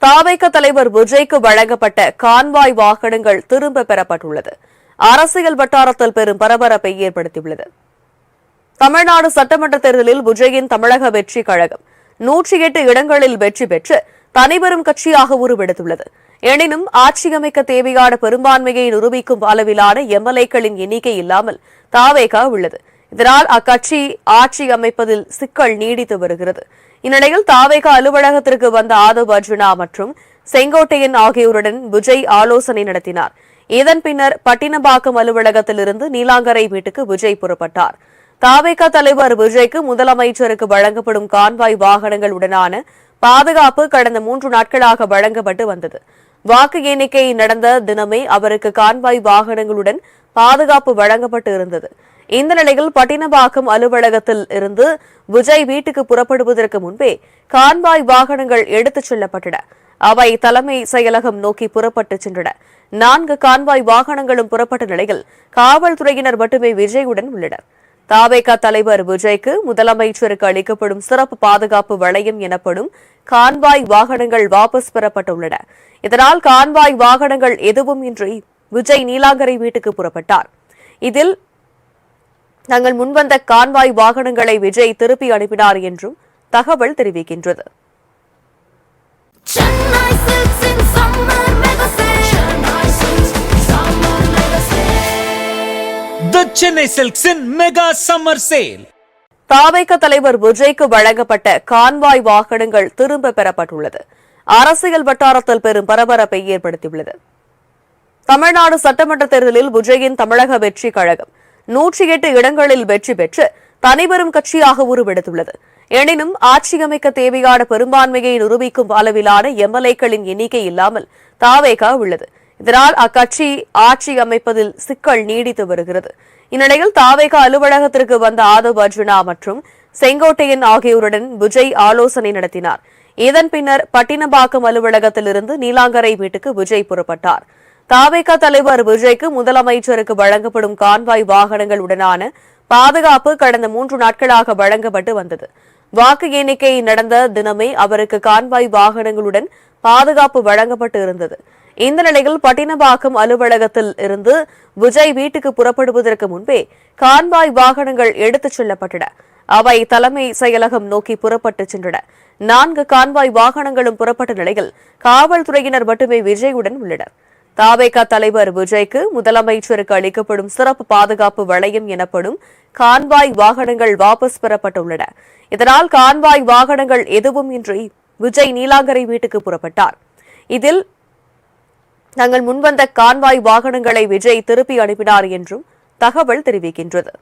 தாவேக தலைவர் விஜய்க்கு வழங்கப்பட்ட கான்வாய் வாகனங்கள் திரும்ப பெறப்பட்டுள்ளது. அரசியல் வட்டாரத்தில் பெரும் பரபரப்பை ஏற்படுத்தியுள்ளது. தமிழ்நாடு சட்டமன்ற தேர்தலில் விஜயின் தமிழக வெற்றி கழகம் 108 இடங்களில் வெற்றி பெற்று தனிபெரும் கட்சியாக உருவெடுத்துள்ளது. எனினும் ஆட்சி அமைக்க தேவையான பெரும்பான்மையை நிரூபிக்கும் அளவிலான எம்எல்ஏக்களின் எண்ணிக்கை இல்லாமல் தாவேகா உள்ளது. இதனால் அக்கட்சி ஆட்சி அமைப்பதில் சிக்கல் நீடித்து வருகிறது. இந்நிலையில் தாவேகா அலுவலகத்திற்கு வந்த ஆதவ் அர்ஜுனா மற்றும் செங்கோட்டையன் ஆகியோருடன் விஜய் ஆலோசனை நடத்தினார். இதன் பின்னர் பட்டினப்பாக்கம் அலுவலகத்திலிருந்து நீலாங்கரை வீட்டுக்கு விஜய் புறப்பட்டார். தாவேகா தலைவர் விஜய்க்கு முதலமைச்சருக்கு வழங்கப்படும் கான்வாய் வாகனங்கள் உடனான பாதுகாப்பு கடந்த 3 நாட்களாக வழங்கப்பட்டு வந்தது. வாக்கு எண்ணிக்கை நடந்த தினமே அவருக்கு கான்வாய் வாகனங்களுடன் பாதுகாப்பு வழங்கப்பட்டு இருந்தது. இந்த நிலையில் பட்டினப்பாக்கம் அலுவலகத்தில் இருந்து விஜய் வீட்டுக்கு புறப்படுவதற்கு முன்பே கான்வாய் வாகனங்கள் எடுத்துச் செல்லப்பட்டன. அவை தலைமை செயலகம் நோக்கி புறப்பட்டு சென்றன. 4 கான்வாய் வாகனங்களும் புறப்பட்ட நிலையில் காவல்துறையினர் மட்டுமே விஜயுடன் உள்ளனர். தாவேகா தலைவர் விஜய்க்கு முதலமைச்சருக்கு அளிக்கப்படும் சிறப்பு பாதுகாப்பு வளையம் எனப்படும் கான்வாய் வாகனங்கள் வாபஸ் பெறப்பட்டுள்ளன. இதனால் கான்வாய் வாகனங்கள் எதுவும் இன்றி விஜய் நீலாங்கரை வீட்டுக்கு புறப்பட்டார். இதில் தங்கள் முன்வந்த கான்வாய் வாகனங்களை விஜய் திருப்பி அனுப்பினார் என்றும் தகவல் தெரிவிக்கின்றது. Chennai Silks in Mega Summer Sale. தாவேக தலைவர் விஜய்க்கு வழங்கப்பட்ட கான்வாய் வாகனங்கள் திரும்ப பெறப்பட்டுள்ளது. அரசியல் வட்டாரத்தில் பெரும் பரபரப்பை ஏற்படுத்தியுள்ளது. தமிழ்நாடு சட்டமன்ற தேர்தலில் விஜயின் தமிழக வெற்றி கழகம் 108 இடங்களில் வெற்றி பெற்று தனிபெரும் கட்சியாக உருவெடுத்துள்ளது. எனினும் ஆட்சி அமைக்க தேவையான பெரும்பான்மையை நிரூபிக்கும் அளவிலான எம்எல்ஏக்களின் எண்ணிக்கை இல்லாமல் தாவேகா உள்ளது. இதனால் அக்கட்சி ஆட்சி அமைப்பதில் சிக்கல் நீடித்து வருகிறது. இந்நிலையில் தாவேகா அலுவலகத்திற்கு வந்த ஆதவ் அர்ஜுனா மற்றும் செங்கோட்டையன் ஆகியோருடன் விஜய் ஆலோசனை நடத்தினார். இதன் பின்னர் பட்டினப்பாக்கம் அலுவலகத்திலிருந்து நீலாங்கரை வீட்டுக்கு விஜய் புறப்பட்டார். தாவேகா தலைவர் விஜய்க்கு முதலமைச்சருக்கு வழங்கப்படும் கான்வாய் வாகனங்கள் உடனான பாதுகாப்பு கடந்த 3 நாட்களாக வழங்கப்பட்டு வந்தது. வாக்கு எண்ணிக்கை நடந்த தினமே அவருக்கு கான்வாய் வாகனங்களுடன் பாதுகாப்பு வழங்கப்பட்டு இருந்தது. இந்த நிலையில் பட்டினப்பாக்கம் அலுவலகத்தில் இருந்து விஜய் வீட்டுக்கு புறப்படுவதற்கு முன்பே கான்வாய் வாகனங்கள் எடுத்துச் செல்லப்பட்டன. அவை தலைமை செயலகம் நோக்கி புறப்பட்டு சென்றன. 4 கான்வாய் வாகனங்களும் புறப்பட்ட நிலையில் காவல்துறையினர் மட்டுமே விஜயுடன் உள்ளனர். தாவேகா தலைவர் விஜய்க்கு முதலமைச்சருக்கு அளிக்கப்படும் சிறப்பு பாதுகாப்பு வளையம் எனப்படும் கான்வாய் வாகனங்கள் வாபஸ் பெறப்பட்டுள்ளன. இதனால் கான்வாய் வாகனங்கள் எதுவும் இன்றி விஜய் நீலாங்கரை வீட்டுக்கு புறப்பட்டார். இதில் தங்கள் முன்வந்த கான்வாய் வாகனங்களை விஜய் திருப்பி அனுப்பினார் என்றும் தகவல் தெரிவிக்கின்றது.